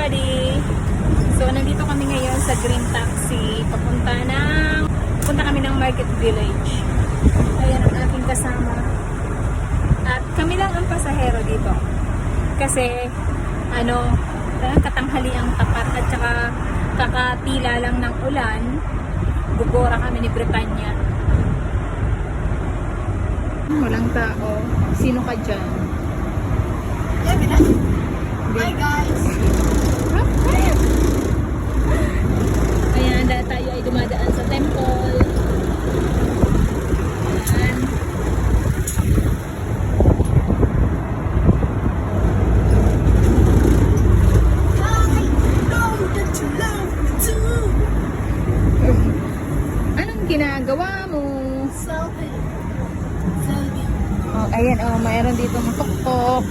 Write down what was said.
everybody! So, nandito kami ngayon sa Green Taxi. Punta kami ng Market Village. Ayan ang aking kasama. At kami lang ang pasahero dito. Kasi, katanghali ang tapat at saka kakatila lang ng ulan. Bubora kami ni Britanya. Walang tao. Sino ka dyan? Hi guys! Ayan, dahil tayo ay dumadaan sa temple. Ayan. I know that you love me too! Anong ginagawa mo? Selfie. Oh, ayan, mayroon dito ng tuktok.